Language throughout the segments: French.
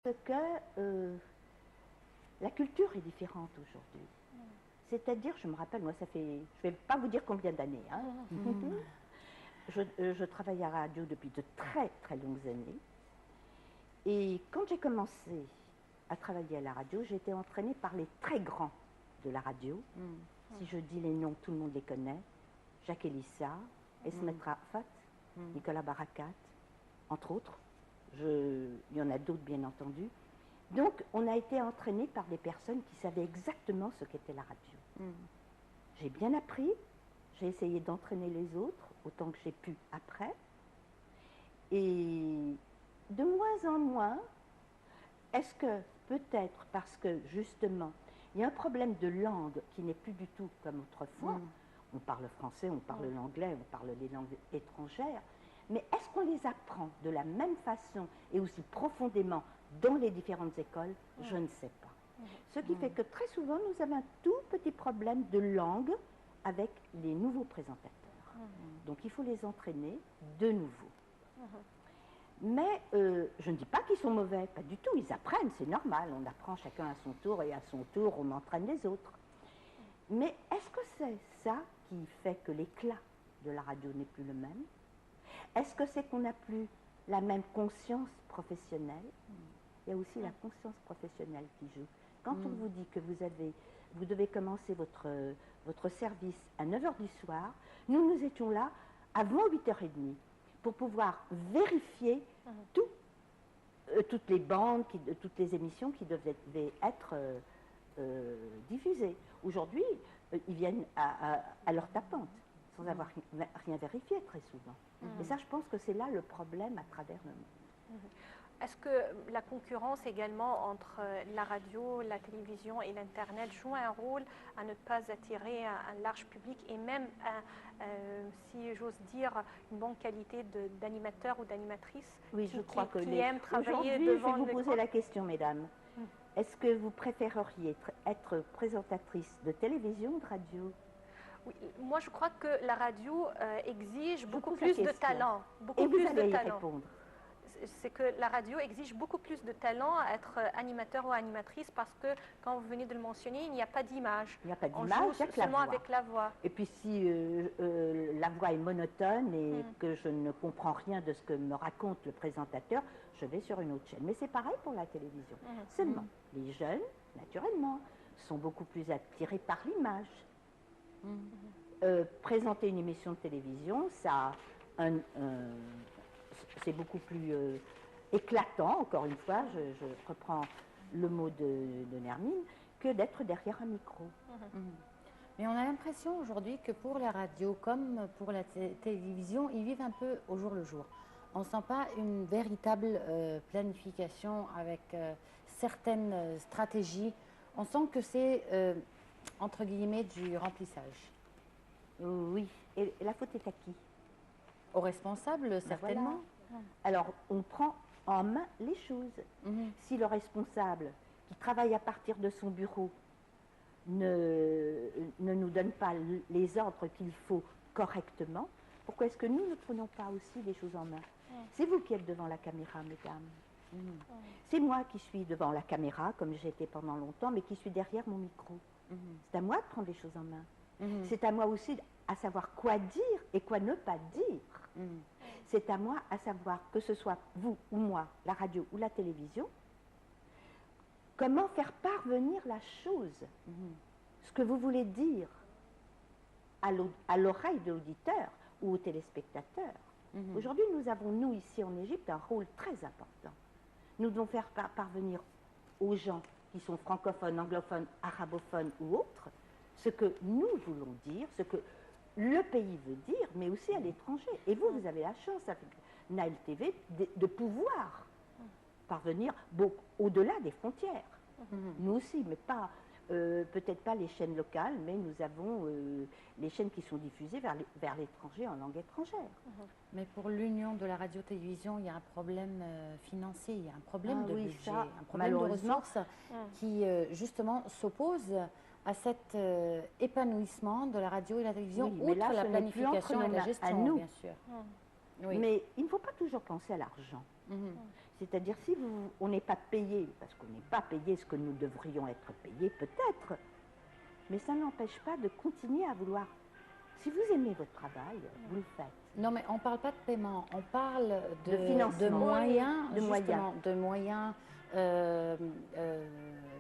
que la culture est différente aujourd'hui. C'est-à-dire, je me rappelle, moi, ça fait, je ne vais pas vous dire combien d'années, hein. Je travaille à la radio depuis de très très longues années. Et quand j'ai commencé à travailler à la radio, j'ai été entraînée par les très grands de la radio. Si je dis les noms, tout le monde les connaît. Jacques Elissa, Esmet Rafat, Nicolas Barakat, entre autres. Il y en a d'autres, bien entendu. Donc, on a été entraîné par des personnes qui savaient exactement ce qu'était la radio. J'ai bien appris, j'ai essayé d'entraîner les autres autant que j'ai pu après. Et de moins en moins, est-ce que peut-être parce que justement, il y a un problème de langue qui n'est plus du tout comme autrefois. On parle français, on parle l'anglais, on parle les langues étrangères. Mais est-ce qu'on les apprend de la même façon et aussi profondément dans les différentes écoles? Je ne sais pas. Ce qui fait que très souvent, nous avons un tout petit problème de langue avec les nouveaux présentateurs. Donc il faut les entraîner de nouveau. Mais je ne dis pas qu'ils sont mauvais, pas du tout. Ils apprennent, c'est normal. On apprend chacun à son tour et à son tour, on entraîne les autres. Mais est-ce que c'est ça qui fait que l'éclat de la radio n'est plus le même? Est-ce que c'est qu'on n'a plus la même conscience professionnelle? Il y a aussi la conscience professionnelle qui joue. Quand on vous dit que vous devez commencer votre service à 9 h du soir, nous étions là avant 8 h 30 pour pouvoir vérifier toutes les bandes, toutes les émissions qui devaient être diffusées. Aujourd'hui, ils viennent à leur tapante, sans avoir rien vérifié très souvent. Et ça, je pense que c'est là le problème à travers le monde. Est-ce que la concurrence également entre la radio, la télévision et l'Internet joue un rôle à ne pas attirer un large public et même, si j'ose dire, une bonne qualité d'animateur ou d'animatrice qui aiment travailler devant je vais vous poser la question, mesdames. Est-ce que vous préféreriez être présentatrice de télévision ou de radio? Oui, moi je crois que la radio exige beaucoup plus de talent. Et vous allez y répondre. C'est que la radio exige beaucoup plus de talent à être animateur ou animatrice parce que, quand vous venez de le mentionner, il n'y a pas d'image. Il n'y a pas d'image, il y a que la voix. Avec la voix. Et puis si la voix est monotone et que je ne comprends rien de ce que me raconte le présentateur, je vais sur une autre chaîne. Mais c'est pareil pour la télévision. Seulement, les jeunes, naturellement, sont beaucoup plus attirés par l'image. Présenter une émission de télévision, ça c'est beaucoup plus éclatant, encore une fois, je reprends le mot de Nermine, que d'être derrière un micro. Mais on a l'impression aujourd'hui que pour la radio, comme pour la télévision, ils vivent un peu au jour le jour. On ne sent pas une véritable planification avec certaines stratégies. On sent que c'est, entre guillemets, du remplissage. Oui, et la faute est à qui? Aux responsables, certainement. Voilà. Alors, on prend en main les choses. Si le responsable, qui travaille à partir de son bureau, ne nous donne pas les ordres qu'il faut correctement, pourquoi est-ce que nous ne prenons pas aussi les choses en main? C'est vous qui êtes devant la caméra, mesdames. C'est moi qui suis devant la caméra, comme j'ai été pendant longtemps, mais qui suis derrière mon micro. C'est à moi de prendre les choses en main. C'est à moi aussi à savoir quoi dire et quoi ne pas dire. C'est à moi à savoir, que ce soit vous ou moi, la radio ou la télévision, comment faire parvenir la chose, ce que vous voulez dire à l'oreille de l'auditeur ou au téléspectateur. Aujourd'hui, nous avons, nous, ici en Égypte, un rôle très important. Nous devons faire parvenir aux gens qui sont francophones, anglophones, arabophones ou autres, ce que nous voulons dire, ce que le pays veut dire, mais aussi à l'étranger. Et vous, vous avez la chance, avec Nile TV, de pouvoir parvenir au-delà des frontières. Nous aussi, mais pas, peut-être pas les chaînes locales, mais nous avons les chaînes qui sont diffusées vers l'étranger en langue étrangère. Mais pour l'union de la radio-télévision, il y a un problème financier, il y a un problème de budget, un problème de ressources qui justement s'oppose à cet épanouissement de la radio et la télévision, outre la planification et la gestion, bien sûr. Mais il ne faut pas toujours penser à l'argent. C'est-à-dire si on n'est pas payé, parce qu'on n'est pas payé ce que nous devrions être payés, peut-être, mais ça n'empêche pas de continuer à vouloir. Si vous aimez votre travail, vous le faites. Non, mais on ne parle pas de paiement, on parle De financement. de moyens, De moyens. de moyens,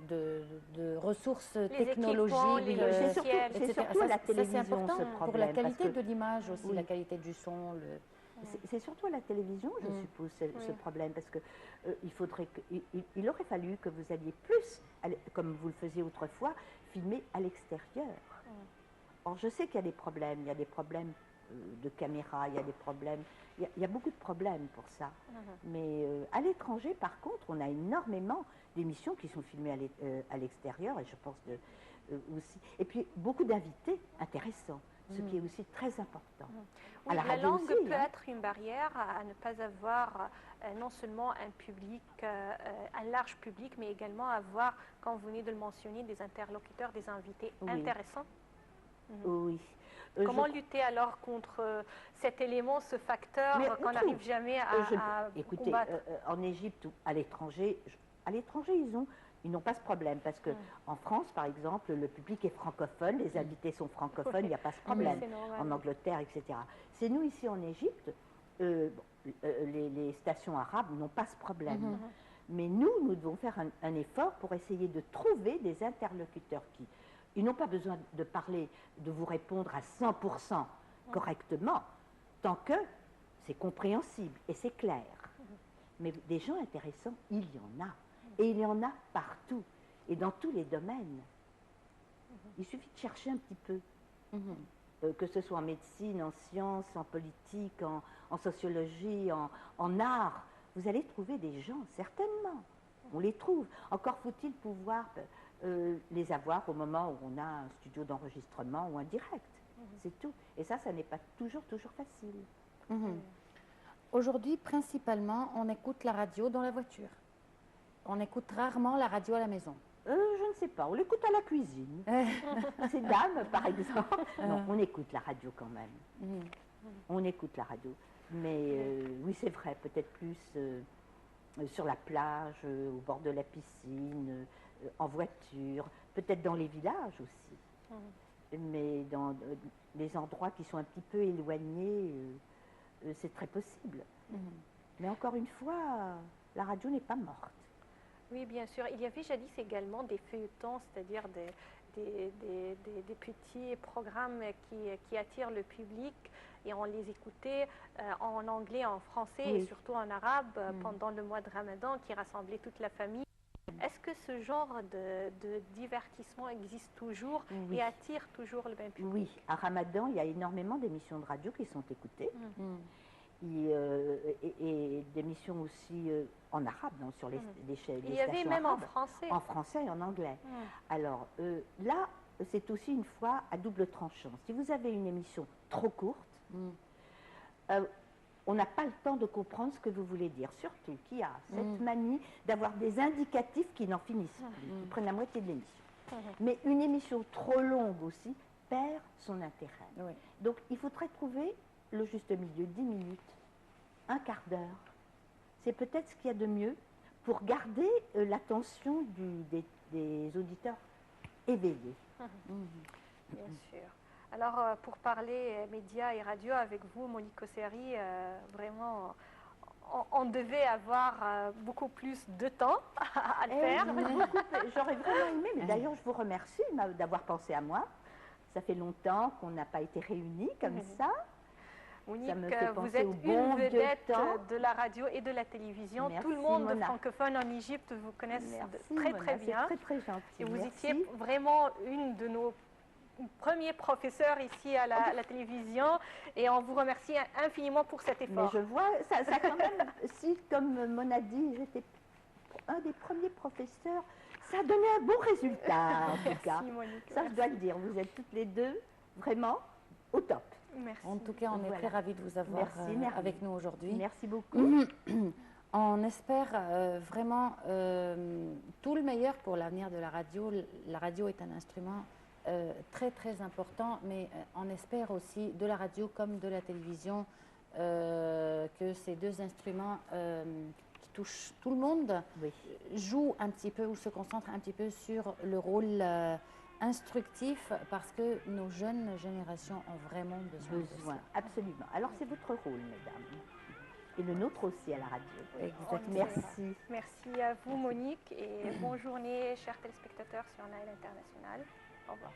de ressources Les technologiques. équipements, les logiciels. C'est surtout à la télévision c'est important ce problème. pour la qualité parce que- de l'image aussi, Oui. la qualité du son. C'est surtout à la télévision, je suppose, ce problème, parce que il aurait fallu que vous alliez plus, comme vous le faisiez autrefois, filmer à l'extérieur. Or, je sais qu'il y a des problèmes, de caméra, il y a des problèmes, il y a beaucoup de problèmes pour ça. Mais à l'étranger, par contre, on a énormément d'émissions qui sont filmées à l'extérieur, et je pense aussi. Et puis, beaucoup d'invités intéressants, ce qui est aussi très important. Oui, À la radio langue aussi, peut hein. être une barrière à ne pas avoir non seulement un public, un large public, mais également avoir, comme vous venez de le mentionner, des interlocuteurs, des invités Oui. intéressants. Oui. Comment lutter alors contre cet élément, ce facteur Mais qu'on n'arrive jamais à Écoutez, combattre? en Égypte ou à l'étranger, ils n'ont pas ce problème parce que en France, par exemple, le public est francophone, les invités sont francophones, il n'y a pas ce problème. c'est normal. En Angleterre, etc. C'est nous ici en Égypte, les stations arabes n'ont pas ce problème. Mais nous devons faire un effort pour essayer de trouver des interlocuteurs qui, ils n'ont pas besoin de parler, de vous répondre à 100% correctement, tant que c'est compréhensible et c'est clair. Mais des gens intéressants, il y en a. Et il y en a partout, et dans tous les domaines. Il suffit de chercher un petit peu, que ce soit en médecine, en sciences, en politique, en sociologie, en art. Vous allez trouver des gens, certainement. On les trouve. Encore faut-il pouvoir les avoir au moment où on a un studio d'enregistrement ou un direct. C'est tout. Et ça n'est pas toujours facile. Aujourd'hui, principalement, on écoute la radio dans la voiture. On écoute rarement la radio à la maison. Je ne sais pas, on l'écoute à la cuisine. Ces dames, par exemple. Non, on écoute la radio quand même. On écoute la radio. Mais oui, c'est vrai, peut-être plus sur la plage, au bord de la piscine, en voiture, peut-être dans les villages aussi. Mais dans les endroits qui sont un petit peu éloignés, c'est très possible. Mais encore une fois, la radio n'est pas morte. Oui, bien sûr. Il y avait jadis également des feuilletons, c'est-à-dire des petits programmes qui attirent le public et on les écoutait en anglais, en français et surtout en arabe pendant le mois de Ramadan qui rassemblait toute la famille. Est-ce que ce genre de divertissement existe toujours et attire toujours le même public? Oui, à Ramadan, il y a énormément d'émissions de radio qui sont écoutées. Et d'émissions aussi en arabe, non, sur les chaînes. Il y avait même arabes, en français. En français et en anglais. Alors là, c'est aussi une fois à double tranchant. Si vous avez une émission trop courte, on n'a pas le temps de comprendre ce que vous voulez dire. Surtout qu'il y a cette manie d'avoir des indicatifs qui n'en finissent plus, qui prennent la moitié de l'émission. Mais une émission trop longue aussi perd son intérêt. Donc il faudrait trouver le juste milieu, 10 minutes, un quart d'heure. C'est peut-être ce qu'il y a de mieux pour garder l'attention des auditeurs éveillés. Bien sûr. Alors, pour parler médias et radio avec vous, Monique Osseri, vraiment, on devait avoir beaucoup plus de temps à le faire. J'aurais vraiment aimé, mais d'ailleurs, je vous remercie d'avoir pensé à moi. Ça fait longtemps qu'on n'a pas été réunis comme ça. Monique, vous êtes une vedette de la radio et de la télévision. Merci, tout le monde Mona. francophone en Égypte vous connaissent Merci, très bien. C'est très gentil. Et vous Merci. étiez vraiment une de nos premiers professeurs ici à la télévision et on vous remercie infiniment pour cet effort. Mais je vois, ça quand même, si comme Mona dit, j'étais un des premiers professeurs, ça a donné un bon résultat en tout cas. Monique, ça, je dois le dire, vous êtes toutes les deux vraiment au top. Merci. En tout cas, on est très ravis de vous avoir avec nous aujourd'hui. Merci beaucoup. On espère vraiment tout le meilleur pour l'avenir de la radio. La radio est un instrument très très important, mais on espère aussi de la radio comme de la télévision que ces deux instruments qui touche tout le monde, Oui. joue un petit peu ou se concentre un petit peu sur le rôle instructif parce que nos jeunes générations ont vraiment besoin de Besoin, ça. absolument. Alors c'est votre rôle, mesdames. Et le nôtre aussi à la radio. Exactement. Merci. Merci à vous, Monique, et bonne journée, chers téléspectateurs sur Nile International. Au revoir.